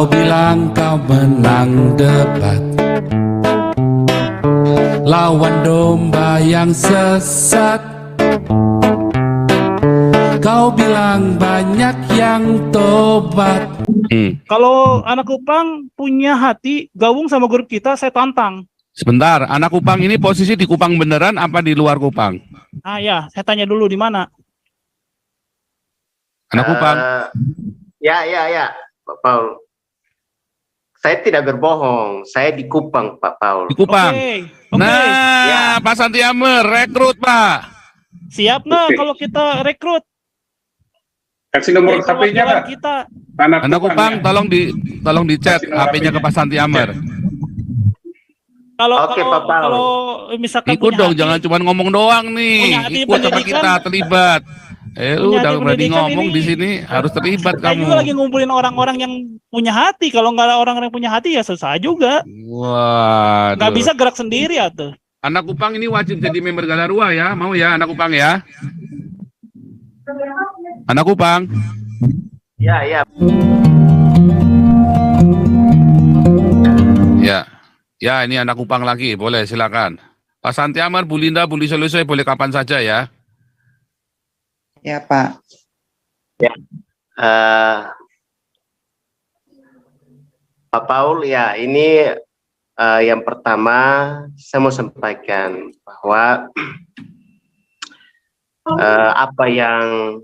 Kau bilang kau menang debat lawan domba yang sesat. Kau bilang banyak yang tobat. Kalau anak Kupang punya hati gabung sama grup kita, saya tantang. Sebentar, anak Kupang ini posisi di Kupang beneran apa di luar Kupang? Ah ya, saya tanya dulu di mana. Anak Kupang. Ya, Pak Paul. Saya tidak berbohong, saya di Kupang, Pak Paul. Di Kupang. Oke. Nah, Ya. Pak Santiamer, rekrut Pak. Siap nggak kalau kita rekrut? Kasih nomor Jadi HP-nya, perwakilan Pak. kita. Anak Kupang, ya. tolong di chat Kasih nomor HP-nya ke HP-nya. Pak Santiamer. Oke, Pak Paul. kalau misalkan Ikut punya dong, hati, jangan cuma ngomong doang Punya nih. hati Ikut sama pendidikan. kita, terlibat. Lu Punya udah hati berani pendidikan ngomong ini. di sini, harus terlibat Saya juga lagi kamu. ngumpulin orang-orang yang punya hati. Kalau nggak ada orang yang punya hati ya susah juga. Waduh. Nggak bisa gerak sendiri ya tuh. Anak Kupang ini wajib jadi member Galarua ya, mau ya anak Kupang ya? Anak Kupang. Ya. Ya ini anak Kupang lagi, boleh silakan. Pak Santiamer, Bu Linda, Bu Lisoy boleh kapan saja ya. Ya, Pak. Pak Paul, ya ini yang pertama saya mau sampaikan bahwa apa yang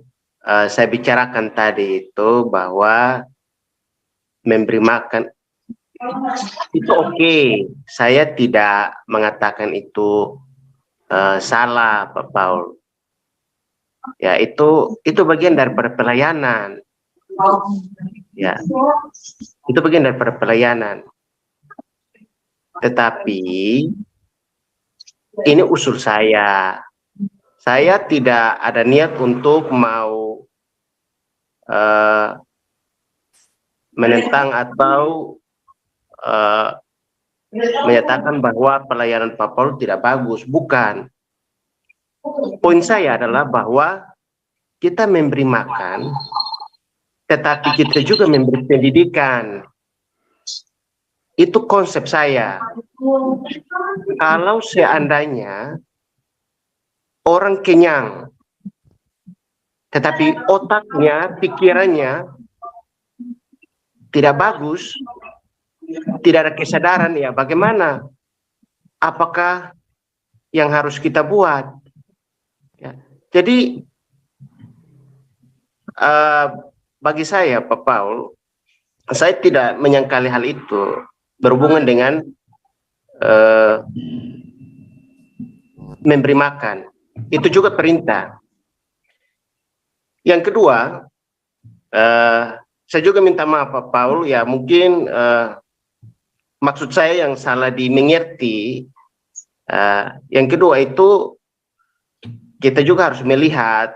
saya bicarakan tadi itu bahwa memberi makan itu oke. Saya tidak mengatakan itu salah, Pak Paul. Ya itu bagian daripada pelayanan. Ya, itu bagian daripada pelayanan. Tetapi ini usul saya. Saya tidak ada niat untuk mau menentang atau menyatakan bahwa pelayanan Pak Paul tidak bagus. Bukan. Poin saya adalah bahwa kita memberi makan, tetapi kita juga memberi pendidikan. Itu konsep saya. Kalau seandainya orang kenyang, tetapi otaknya, pikirannya tidak bagus, tidak ada kesadaran, ya bagaimana? Apakah yang harus kita buat? Ya. Jadi bagi saya, Pak Paul, saya tidak menyangkali hal itu berhubungan dengan memberi makan. Itu juga perintah. Yang kedua, saya juga minta maaf Pak Paul, ya mungkin maksud saya yang salah dimengerti. Yang kedua itu kita juga harus melihat,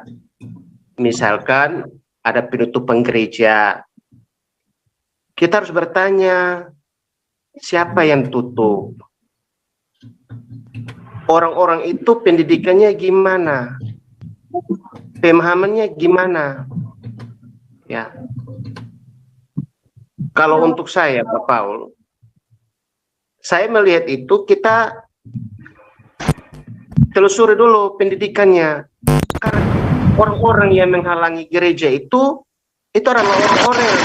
misalkan ada penutupan gereja, kita harus bertanya siapa yang tutup, orang-orang itu pendidikannya gimana, pemahamannya gimana, ya. Kalau untuk saya Pak Paul, saya melihat itu kita telusuri dulu pendidikannya, karena orang-orang yang menghalangi gereja itu adalah orang-orang yang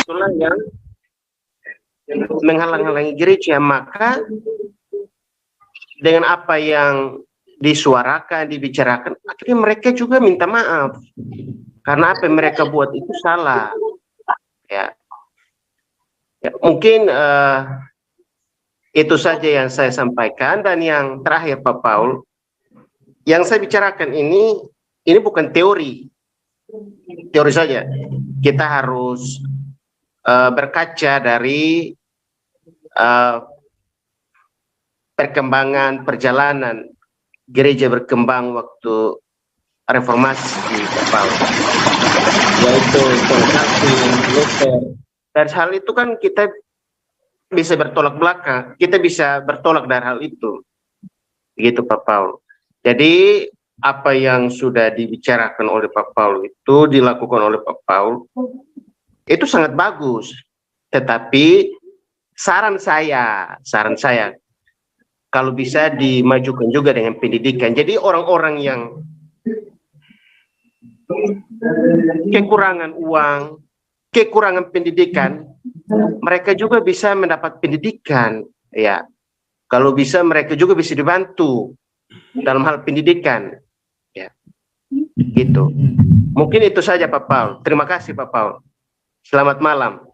itulah yang menghalang-halangi gereja. Maka dengan apa yang disuarakan, dibicarakan, akhirnya mereka juga minta maaf karena apa yang mereka buat itu salah. Ya, mungkin itu saja yang saya sampaikan. Dan yang terakhir Pak Paul, yang saya bicarakan ini bukan teori saja. Kita harus berkaca dari perkembangan perjalanan gereja berkembang waktu reformasi, Pak Paul, yaitu Calvin, Luther. Dari hal itu kan kita bisa bertolak belakang, kita bisa bertolak dari hal itu. Begitu Pak Paul. Jadi apa yang sudah dibicarakan oleh Pak Paul itu dilakukan oleh Pak Paul itu sangat bagus. Tetapi saran saya kalau bisa dimajukan juga dengan pendidikan. Jadi orang-orang yang kekurangan uang, kekurangan pendidikan, mereka juga bisa mendapat pendidikan, ya. Kalau bisa mereka juga bisa dibantu dalam hal pendidikan, ya. Gitu. Mungkin itu saja Pak Paul. Terima kasih Pak Paul. Selamat malam.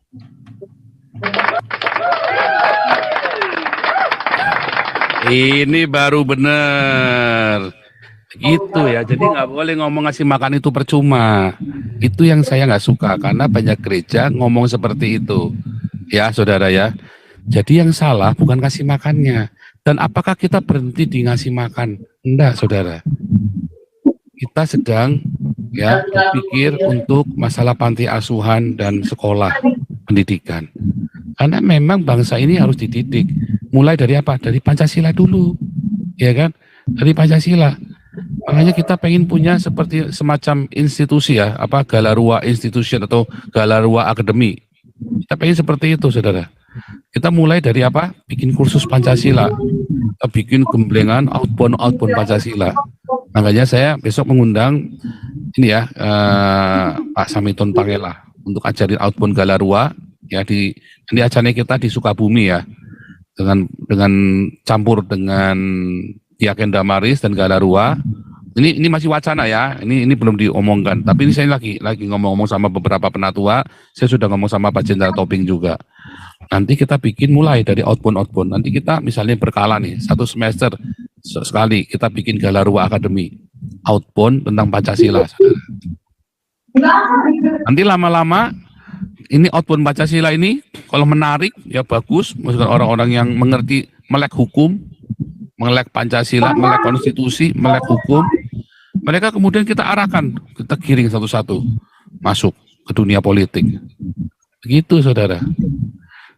Ini baru bener. Gitu ya, jadi nggak boleh ngomong ngasih makan itu percuma. Itu yang saya nggak suka, karena banyak gereja ngomong seperti itu. Ya saudara ya. Jadi yang salah bukan kasih makannya. Dan apakah kita berhenti di ngasih makan? Enggak saudara. Kita sedang ya berpikir untuk masalah panti asuhan dan sekolah pendidikan. Karena memang bangsa ini harus dididik. Mulai dari apa? Dari Pancasila dulu. Ya kan? Dari Pancasila. Makanya kita pengen punya seperti semacam institusi ya, apa Galarua Institution atau Galarua Academy. Kita pengen seperti itu, saudara. Kita mulai dari apa? Bikin kursus Pancasila, kita bikin gemblengan outbound Pancasila. Makanya saya besok mengundang ini ya Pak Samiton Pangela untuk ajarin outbound Galarua ya di acaranya kita di Sukabumi ya, dengan campur dengan Diaken Damaris dan Galarua. Ini masih wacana ya. Ini belum diomongkan. Tapi ini saya lagi ngomong-ngomong sama beberapa penatua. Saya sudah ngomong sama Pak Jenderal Toping juga. Nanti kita bikin mulai dari outbound. Nanti kita misalnya berkala nih, 1 semester sekali kita bikin Galarua Academy outbound tentang Pancasila. Nanti lama-lama ini outbound Pancasila ini kalau menarik ya bagus. Maksudnya orang-orang yang mengerti melek hukum, melek Pancasila, melek konstitusi, melek hukum, mereka kemudian kita arahkan, kita giring satu-satu masuk ke dunia politik. Begitu saudara.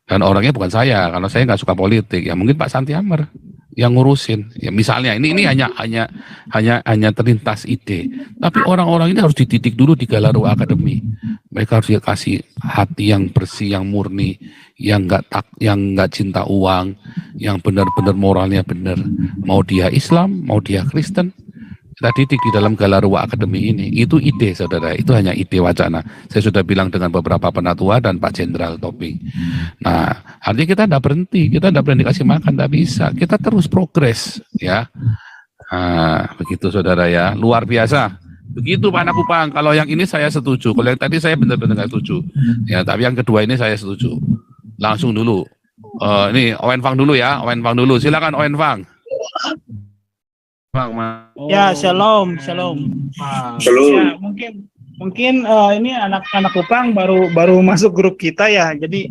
Dan orangnya bukan saya, karena saya nggak suka politik. Ya mungkin Pak Santi Amar yang ngurusin. Ya misalnya ini hanya terlintas ide. Tapi orang-orang ini harus dididik dulu di Galarua Academy. Mereka harus dikasih hati yang bersih, yang murni, yang nggak cinta uang, yang benar-benar moralnya benar. Mau dia Islam, mau dia Kristen, kita didik di dalam Galarua Academy ini. Itu ide saudara, itu hanya ide wacana. Saya sudah bilang dengan beberapa penatua dan Pak Jenderal Toping. Nah, artinya kita tidak berhenti kasih makan, tidak bisa. Kita terus progres ya. Nah, begitu saudara ya, luar biasa. Begitu Pak Nakupang, kalau yang ini saya setuju. Kalau yang tadi saya benar-benar nggak setuju. Ya, tapi yang kedua ini saya setuju. Langsung dulu. Ini Owen Fang dulu ya, Owen Fang dulu. Silakan Owen Fang. Ya, shalom. Ya, mungkin ini anak-anak Kupang baru masuk grup kita ya. Jadi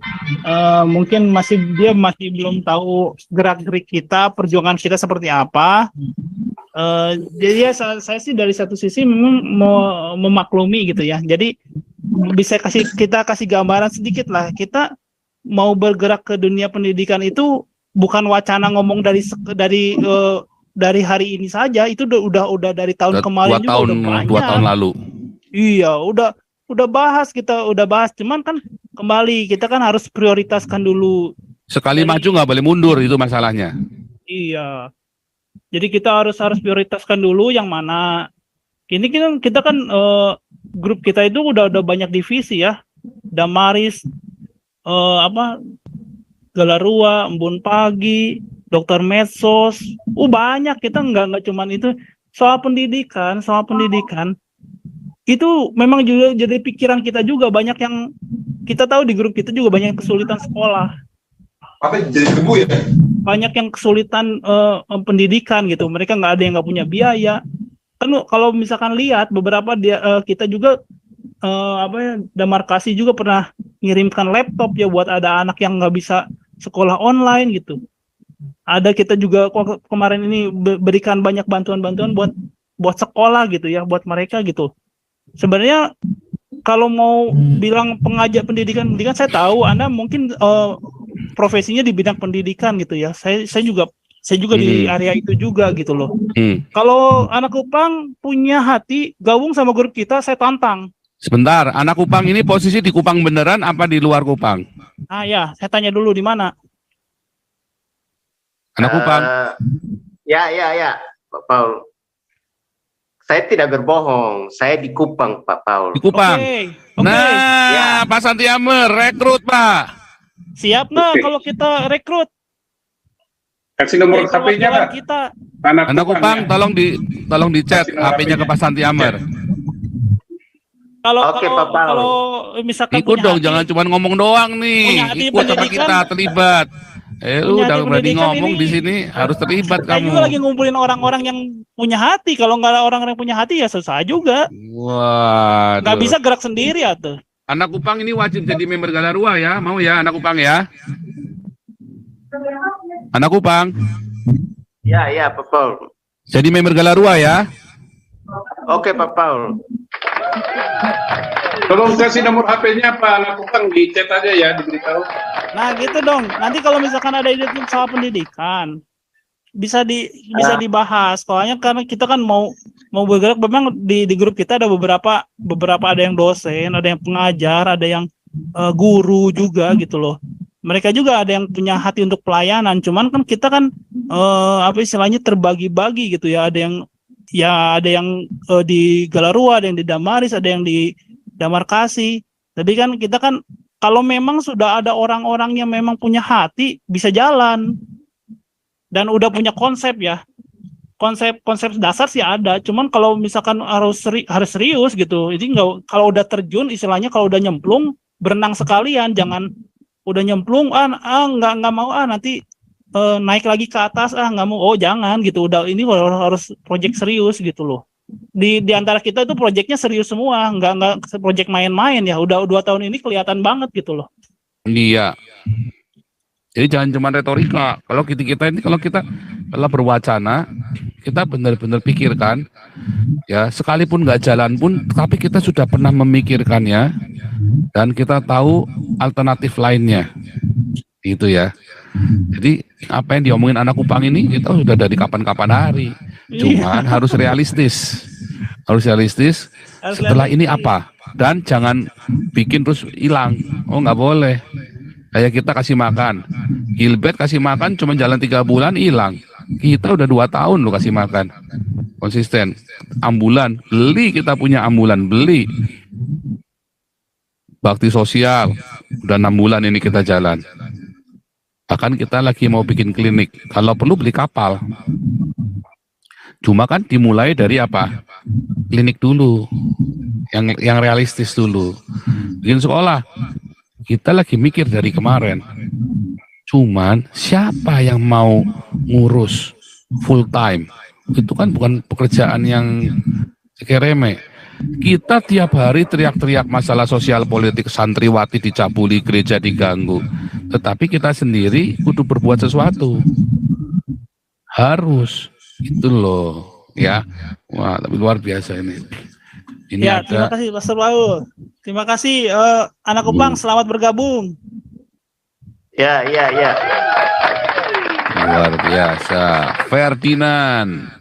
mungkin dia masih belum tahu gerak-gerik kita, perjuangan kita seperti apa. Jadi ya saya sih dari satu sisi memang mau memaklumi gitu ya. Jadi bisa kita kasih gambaran sedikit lah. Kita mau bergerak ke dunia pendidikan itu bukan wacana ngomong dari hari ini saja, itu udah dari tahun kemarin juga udah banyak. 2 tahun lalu. Iya, udah bahas, cuman kan kembali kita kan harus prioritaskan dulu. Sekali maju nggak boleh mundur, itu masalahnya. Iya. Jadi kita harus prioritaskan dulu yang mana. Ini kita kan grup kita itu udah banyak divisi ya. Damaris, Galarua, Embun Pagi, Dokter Medsos, banyak. Kita nggak cuman itu. Soal pendidikan itu memang juga jadi pikiran kita juga. Banyak yang kita tahu di grup kita juga banyak kesulitan sekolah. Banyak yang kesulitan pendidikan gitu. Mereka nggak ada yang nggak punya biaya. Kan kalau misalkan lihat beberapa kita juga Damarkasi juga pernah ngirimkan laptop ya buat ada anak yang nggak bisa sekolah online gitu. Ada kita juga kemarin ini berikan banyak bantuan-bantuan buat sekolah gitu ya, buat mereka gitu. Sebenarnya kalau mau bilang pengajar pendidikan saya tahu Anda mungkin profesinya di bidang pendidikan gitu ya. Saya juga Saya juga di area itu juga gitu loh. Kalau anak Kupang punya hati gabung sama grup kita, saya tantang. Sebentar, anak Kupang ini posisi di Kupang beneran apa di luar Kupang? Ah ya, saya tanya dulu di mana. Anak Kupang. Ya, Pak Paul. Saya tidak berbohong, saya di Kupang, Pak Paul. Di Kupang. Oke. Nah, Ya. Pak Santiamer, rekrut Pak. Siap nggak kalau kita rekrut? Kasih nomor Oke, HP-nya perwakilan Pak. kita. Anak Kupang, ya. tolong di chat Kasih nomor HP-nya ke Pak Santiamer. Kalau Oke, Pak Paul. kalau misalkan Ikut punya dong, hati, jangan cuma ngomong doang punya nih. hati Ikut sama pendidikan. kita, terlibat. Lu Punya udah hati berani pendidikan ngomong ini. di sini, harus terlibat saya kamu. juga lagi ngumpulin orang-orang yang punya hati. Kalau nggak ada orang-orang yang punya hati ya susah juga. Nggak bisa Waduh. gerak sendiri ya tuh. Anak Kupang ini wajib jadi member Galarua ya, mau ya anak Kupang ya? Anak Kupang, Ya, Pak Paul. jadi member Galarua ya? Oke, Pak Paul. Tolong kasih nomor HP-nya Pak anak Kupang, di chat aja ya, diberitahu. Nah gitu dong. Nanti kalau misalkan ada ide soal pendidikan, bisa dibahas. Soalnya karena kita kan mau bergerak, memang di grup kita ada beberapa ada yang dosen, ada yang pengajar, ada yang guru juga gitu loh. Mereka juga ada yang punya hati untuk pelayanan. Cuman kan kita kan apa istilahnya terbagi-bagi gitu ya. Ada yang di Galarua, ada yang di Damaris, ada yang di Damarkasi. Tapi kan kita kan kalau memang sudah ada orang-orang yang memang punya hati, bisa jalan dan udah punya konsep ya. Konsep dasar sih ada. Cuman kalau misalkan harus serius gitu, ini nggak, kalau udah terjun istilahnya, kalau udah nyemplung berenang sekalian, jangan udah nyemplung nggak mau nanti naik lagi ke atas nggak mau, jangan gitu. Udah ini harus proyek serius gitu loh. Di antara kita itu proyeknya serius semua, nggak proyek main-main ya. Udah 2 tahun ini kelihatan banget gitu loh. Iya. Jadi jangan cuma retorika. Kalau kita berwacana, kita benar-benar pikirkan ya, sekalipun nggak jalan pun, tapi kita sudah pernah memikirkannya dan kita tahu alternatif lainnya. Itu ya. Jadi apa yang diomongin anak Kupang ini kita sudah dari kapan-kapan hari. Cuman harus realistis. Setelah ini apa? Dan jangan bikin terus hilang. Oh nggak boleh. Kayak kita kasih makan. Gilbert kasih makan cuma jalan 3 bulan hilang. Kita udah 2 tahun lo kasih makan. Konsisten. Ambulan. Beli, kita punya ambulan. Beli. Bakti sosial. Udah 6 bulan ini kita jalan. Bahkan kita lagi mau bikin klinik. Kalau perlu beli kapal. Cuma kan dimulai dari apa? Klinik dulu. Yang realistis dulu. Bikin sekolah. Kita lagi mikir dari kemarin. Cuman siapa yang mau ngurus full time? Itu kan bukan pekerjaan yang remeh. Kita tiap hari teriak-teriak masalah sosial politik, santriwati dicabuli, gereja diganggu. Tetapi kita sendiri kudu berbuat sesuatu. Harus. Itu loh. Ya. Wah, tapi luar biasa ini. Ya, terima kasih Pastor Paul. Terima kasih anak Kupang, selamat bergabung. Ya. Luar biasa. Ferdinand.